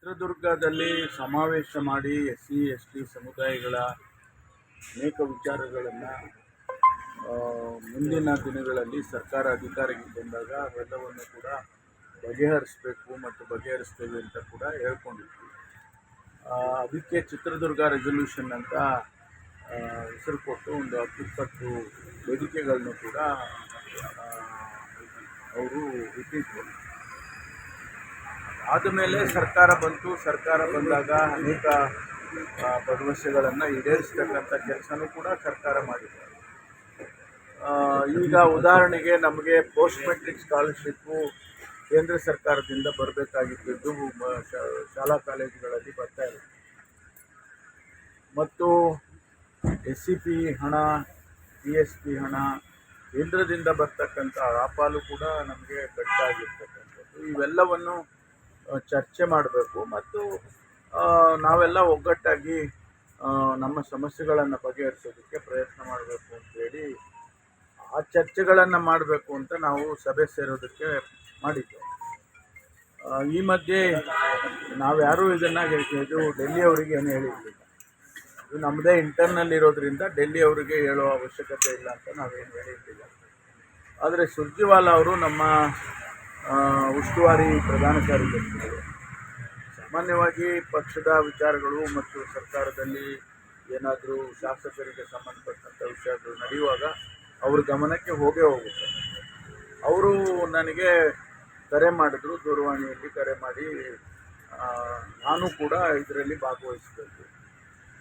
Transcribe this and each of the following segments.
ಚಿತ್ರದುರ್ಗದಲ್ಲಿ ಸಮಾವೇಶ ಮಾಡಿ SC ST ಸಮುದಾಯಗಳ ಅನೇಕ ವಿಚಾರಗಳನ್ನು ಮುಂದಿನ ದಿನಗಳಲ್ಲಿ ಸರ್ಕಾರ ಅಧಿಕಾರಕ್ಕೆ ಬಂದಾಗ ಅವೆಲ್ಲವನ್ನು ಕೂಡ ಬಗೆಹರಿಸಬೇಕು ಮತ್ತು ಬಗೆಹರಿಸ್ತೇವೆ ಅಂತ ಕೂಡ ಹೇಳ್ಕೊಂಡಿದ್ವಿ. ಅದಕ್ಕೆ ಚಿತ್ರದುರ್ಗ ರೆಸಲ್ಯೂಷನ್ ಅಂತ ಹೆಸರು ಕೊಟ್ಟು ಒಂದು 10-20 ವೇದಿಕೆಗಳನ್ನು ಕೂಡ ಅವರು ಇಟ್ಟಿದ್ರು. ಆದಮೇಲೆ ಸರ್ಕಾರ ಬಂತು. ಸರ್ಕಾರ ಬಂದಾಗ ಅನೇಕ ಭರವಸೆಗಳನ್ನು ಈಡೇರಿಸ್ತಕ್ಕಂಥ ಕೆಲಸನೂ ಕೂಡ ಸರ್ಕಾರ ಮಾಡಿದೆ. ಈಗ ಉದಾಹರಣೆಗೆ ನಮಗೆ ಪೋಸ್ಟ್ ಮೆಟ್ರಿಕ್ ಸ್ಕಾಲರ್ಶಿಪ್ಪು ಕೇಂದ್ರ ಸರ್ಕಾರದಿಂದ ಬರಬೇಕಾಗಿದ್ದು ಶಾಲಾ ಕಾಲೇಜುಗಳಲ್ಲಿ ಬರ್ತಾ ಇದೆ. ಮತ್ತು SCP ಹಣ, PSP ಹಣ ಕೇಂದ್ರದಿಂದ ಬರ್ತಕ್ಕಂಥ ಆ ಪಾಲು ಕೂಡ ನಮಗೆ ಕಟ್ಟಾಗಿರ್ತಕ್ಕಂಥದ್ದು. ಇವೆಲ್ಲವನ್ನು ಚರ್ಚೆ ಮಾಡಬೇಕು ಮತ್ತು ನಾವೆಲ್ಲ ಒಗ್ಗಟ್ಟಾಗಿ ನಮ್ಮ ಸಮಸ್ಯೆಗಳನ್ನು ಬಗೆಹರಿಸೋದಕ್ಕೆ ಪ್ರಯತ್ನ ಮಾಡಬೇಕು ಅಂತೇಳಿ ಆ ಚರ್ಚೆಗಳನ್ನು ಮಾಡಬೇಕು ಅಂತ ನಾವು ಸಭೆ ಸೇರೋದಕ್ಕೆ ಮಾಡಿದ್ದೆವು. ಈ ಮಧ್ಯೆ ನಾವ್ಯಾರೂ ಇದನ್ನು ಇದು ಡೆಲ್ಲಿಯವರಿಗೆ ಏನು ಹೇಳಿರಲಿಲ್ಲ. ಇದು ನಮ್ಮದೇ ಇಂಟರ್ನಲ್ ಇರೋದ್ರಿಂದ ಡೆಲ್ಲಿಯವರಿಗೆ ಹೇಳೋ ಅವಶ್ಯಕತೆ ಇಲ್ಲ ಅಂತ ನಾವೇನು ಹೇಳಿರಲಿಲ್ಲ. ಆದರೆ ಸುರ್ಜೇವಾಲಾ ಅವರು ನಮ್ಮ ಉಸ್ತುವಾರಿ ಪ್ರಧಾನ ಕಾರ್ಯದರ್ಶಿಗಳು ಸಾಮಾನ್ಯವಾಗಿ ಪಕ್ಷದ ವಿಚಾರಗಳು ಮತ್ತು ಸರ್ಕಾರದಲ್ಲಿ ಏನಾದರೂ ಶಾಸಕರಿಗೆ ಸಂಬಂಧಪಟ್ಟಂಥ ವಿಷಯಗಳು ನಡೆಯುವಾಗ ಅವ್ರ ಗಮನಕ್ಕೆ ಹೋಗುತ್ತೆ. ಅವರು ನನಗೆ ಕರೆ ಮಾಡಿದ್ರು, ದೂರವಾಣಿಯಲ್ಲಿ ಕರೆ ಮಾಡಿ ನಾನು ಕೂಡ ಇದರಲ್ಲಿ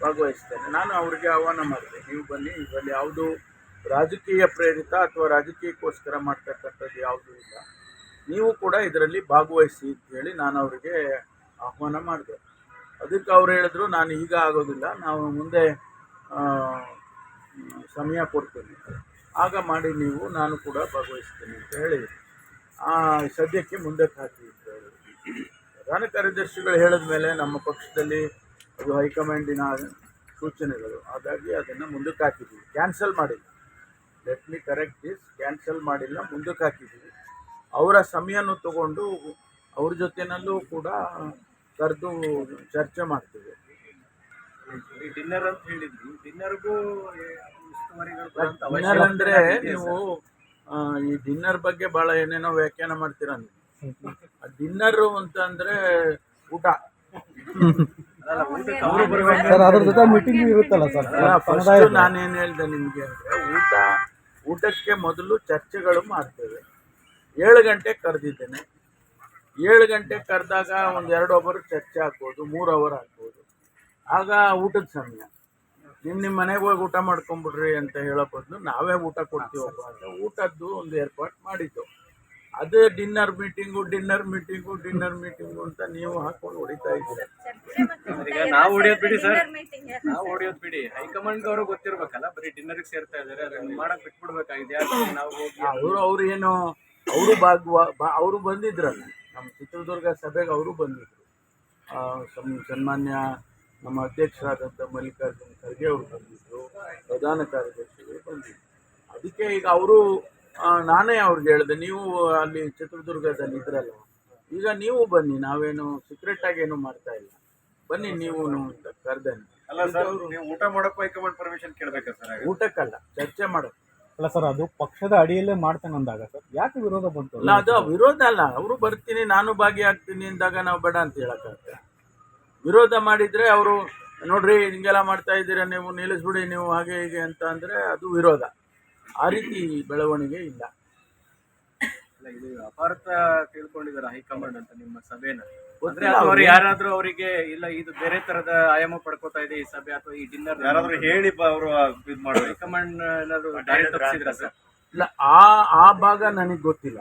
ಭಾಗವಹಿಸ್ತೇನೆ. ನಾನು ಅವರಿಗೆ ಆಹ್ವಾನ ಮಾಡಿದೆ, ನೀವು ಬನ್ನಿ, ಇದರಲ್ಲಿ ಯಾವುದು ರಾಜಕೀಯ ಪ್ರೇರಿತ ಅಥವಾ ರಾಜಕೀಯಕ್ಕೋಸ್ಕರ ಮಾಡ್ತಕ್ಕಂಥದ್ದು ಯಾವುದೂ ಇಲ್ಲ, ನೀವು ಕೂಡ ಇದರಲ್ಲಿ ಭಾಗವಹಿಸಿ ಅಂತೇಳಿ ನಾನು ಅವರಿಗೆ ಆಹ್ವಾನ ಮಾಡಿದೆ. ಅದಕ್ಕೆ ಅವ್ರು ಹೇಳಿದ್ರು, ನಾನು ಈಗ ಆಗೋದಿಲ್ಲ, ನಾವು ಮುಂದೆ ಸಮಯ ಕೊಡ್ತೀನಿ, ಆಗ ಮಾಡಿ ನೀವು, ನಾನು ಕೂಡ ಭಾಗವಹಿಸ್ತೀನಿ ಅಂತ ಹೇಳಿ ಸದ್ಯಕ್ಕೆ ಮುಂದಕ್ಕೆ ಹಾಕಿ ಅಂತ ಹೇಳಿ ಪ್ರಧಾನ ಕಾರ್ಯದರ್ಶಿಗಳು ಹೇಳಿದ ಮೇಲೆ ನಮ್ಮ ಪಕ್ಷದಲ್ಲಿ ಅದು ಹೈಕಮಾಂಡಿನ ಸೂಚನೆಗಳು, ಹಾಗಾಗಿ ಅದನ್ನು ಮುಂದಕ್ಕೆ ಹಾಕಿದ್ದೀವಿ. ಕ್ಯಾನ್ಸಲ್ ಮಾಡಿಲ್ಲ, let me correct this, cancel ಮಾಡಿಲ್ಲ, ಮುಂದಕ್ಕೆ ಹಾಕಿದ್ದೀವಿ. ಅವರ ಸಮಯನೂ ತಗೊಂಡು ಅವ್ರ ಜೊತೆಯಲ್ಲೂ ಕೂಡ ಕರೆದು ಚರ್ಚೆ ಮಾಡ್ತೀವಿ. ಡಿನ್ನರ್ ಅಂತ ಹೇಳಿದ್ವಿ, ಡಿನ್ನರ್ಗೂ ಡಿನ್ನರ್ ಅಂದರೆ ನೀವು ಈ ಡಿನ್ನರ್ ಬಗ್ಗೆ ಭಾಳ ಏನೇನೋ ವ್ಯಾಖ್ಯಾನ ಮಾಡ್ತೀರ ನೀವು. ಡಿನ್ನರು ಅಂತ ಅಂದರೆ ಊಟ, ಮೀಟಿಂಗ್ ಇರುತ್ತಲ್ಲ ಸರ್. ಫಸ್ಟ್ ನಾನೇನು ಹೇಳಿದೆ ನಿಮಗೆ ಅಂದರೆ ಊಟಕ್ಕೆ ಮೊದಲು ಚರ್ಚೆಗಳು ಮಾಡ್ತೇವೆ. 7 ಗಂಟೆಗೆ ಕರೆದಿದ್ದೇನೆ. 7 ಗಂಟೆಗೆ ಕರೆದಾಗ ಒಂದು 2 ಅವರ್ ಚರ್ಚೆ ಆಗ್ಬೋದು, 3 ಅವರ್ ಆಗ್ಬೋದು. ಆಗ ಊಟದ ಸಮಯ. ನಿಮ್ಮ ಮನೆಗೆ ಹೋಗಿ ಊಟ ಮಾಡ್ಕೊಂಬಿಡ್ರಿ ಅಂತ ಹೇಳೋ ಬದಲು ನಾವೇ ಊಟ ಕೊಡ್ತೀವಪ್ಪ ಅಂತ ಊಟದ್ದು ಒಂದು ಏರ್ಪಾಟ್ ಮಾಡಿದ್ದು. ಅದೇ ಡಿನ್ನರ್ ಮೀಟಿಂಗು ಅಂತ ನೀವು ಹಾಕೊಂಡು ಹೊಡಿತಾ ಇದ್ದೀರ. ಈಗ ನಾವು ಹೊಡಿಯೋದು ಬಿಡಿ ಸರ್, ನಾವು ಹೊಡಿಯೋದು ಬಿಡಿ. ಹೈಕಮಾಂಡ್ ಅವರು ಗೊತ್ತಿರ್ಬೇಕಲ್ಲ, ಬರೀ ಡಿನ್ನರ್ಗೆ ಸೇರ್ತಾ ಇದ್ದಾರೆ, ಅದನ್ನು ಮಾಡಕ್ ಬಿಟ್ಬಿಡ್ಬೇಕಾಗಿದೆ. ನಾವು ಹೋಗಿ ಅವರು ಏನು ಅವರು ಬಂದಿದ್ರಲ್ಲ ನಮ್ಮ ಚಿತ್ರದುರ್ಗ ಸಭೆಗೆ, ಅವರು ಬಂದಿದ್ರು. ಸನ್ಮಾನ್ಯ ನಮ್ಮ ಅಧ್ಯಕ್ಷರಾದಂಥ ಮಲ್ಲಿಕಾರ್ಜುನ ಖರ್ಗೆ ಅವರು ಬಂದಿದ್ದರು, ಪ್ರಧಾನ ಕಾರ್ಯದರ್ಶಿಗಳು ಬಂದಿದ್ದರು. ಅದಕ್ಕೆ ಈಗ ಅವರು ನಾನೇ ಅವ್ರಿಗೆ ಹೇಳಿದೆ, ನೀವು ಅಲ್ಲಿ ಚಿತ್ರದುರ್ಗದಲ್ಲಿ ಇದ್ರಲ್ಲ, ಈಗ ನೀವು ಬನ್ನಿ, ನಾವೇನು ಸೀಕ್ರೆಟಾಗಿ ಏನು ಮಾಡ್ತಾ ಇಲ್ಲ, ಬನ್ನಿ ನೀವು ಅಂತ ಕರೆದೇನೆ. ಅಲ್ಲ ಸರ್, ನೀವು ಊಟ ಮಾಡೋಕ್ಕೂ ಹೈಕಮಾಂಡ್ ಪರ್ಮಿಷನ್ ಕೇಳಬೇಕಾ ಸರ್? ಊಟಕ್ಕಲ್ಲ, ಚರ್ಚೆ ಮಾಡೋದು. ಅಲ್ಲ ಸರ್, ಅದು ಪಕ್ಷದ ಅಡಿಯಲ್ಲೇ ಮಾಡ್ತೇನೆ ಅಂದಾಗ ಸರ್ ಯಾಕೆ ವಿರೋಧ ಬಂತು? ಅಲ್ಲ, ಅದು ವಿರೋಧ ಅಲ್ಲ. ಅವರು ಬರ್ತೀನಿ, ನಾನು ಭಾಗಿಯಾಗ್ತೀನಿ ಅಂದಾಗ ನಾವು ಬೇಡ ಅಂತ ಹೇಳಕ್ಕಾಗ್ತದೆ? ವಿರೋಧ ಮಾಡಿದರೆ ಅವರು ನೋಡ್ರಿ ಹಿಂಗೆಲ್ಲ ಮಾಡ್ತಾ ಇದ್ದೀರಾ, ನೀವು ನಿಲ್ಲಿಸ್ಬಿಡಿ, ನೀವು ಹಾಗೆ ಹೀಗೆ ಅಂತ ಅಂದರೆ ಅದು ವಿರೋಧ. ಆ ರೀತಿ ಬೆಳವಣಿಗೆ ಇಲ್ಲ. ಇದು ಅಪಾರ್ಥ ತಿಳ್ಕೊಂಡಿದ್ದಾರೆ ಹೈಕಮಾಂಡ್ ಅಂತ ನಿಮ್ಮ ಸಭೆನ. ಅವ್ರು ಯಾರಾದ್ರೂ ಅವರಿಗೆ ಇಲ್ಲ ಇದು ಬೇರೆ ತರದ ಆಯಾಮ ಪಡ್ಕೋತಾ ಇದೆ ಈ ಸಭೆ ಅಥವಾ ಈ ಡಿನ್ನರ್ ಯಾರಾದ್ರೂ ಹೇಳಿ ಅವರು ಇದು ಮಾಡೋ ಹೈಕಮಾಂಡ್ ಏನಾದ್ರು ದಾರಿ ತಪ್ಪಿಸಿದ್ರ ಸರ್? ಇಲ್ಲ, ಆ ಭಾಗ ನನಗೆ ಗೊತ್ತಿಲ್ಲ.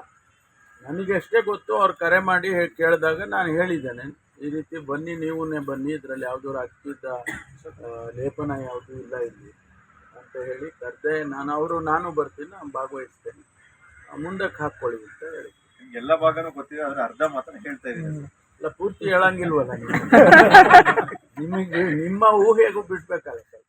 ನನಗೆ ಅಷ್ಟೇ ಗೊತ್ತು, ಅವ್ರು ಕರೆ ಮಾಡಿ ಕೇಳಿದಾಗ ನಾನು ಹೇಳಿದ್ದೇನೆ, ಈ ರೀತಿ ಬನ್ನಿ, ನೀವೇ ಬನ್ನಿ, ಇದರಲ್ಲಿ ಯಾವುದೋ ರಾಜಕೀಯದ ಲೇಪನ ಯಾವುದೂ ಇಲ್ಲ ಇಲ್ಲಿ ಅಂತ ಹೇಳಿ ಕರೆದೆ. ನಾನು ಬರ್ತೀನಿ, ನಾನು ಭಾಗವಹಿಸ್ತೇನೆ, ಮುಂದಕ್ಕೆ ಹಾಕ್ಕೊಳ್ಳಿ ಅಂತ ಹೇಳಿ. ಎಲ್ಲ ಭಾಗನೂ ಗೊತ್ತಿದೆ, ಆದರೆ ಅರ್ಧ ಮಾತ್ರ ಹೇಳ್ತಾ ಇದ್ದೀನಿ. ಇಲ್ಲ, ಪೂರ್ತಿ ಹೇಳಂಗಿಲ್ವಲ್ಲ ನಿಮಗೆ, ನಿಮ್ಮ ಊಹೆಗೂ ಬಿಡ್ಬೇಕಲ್ಲ ಸರ್.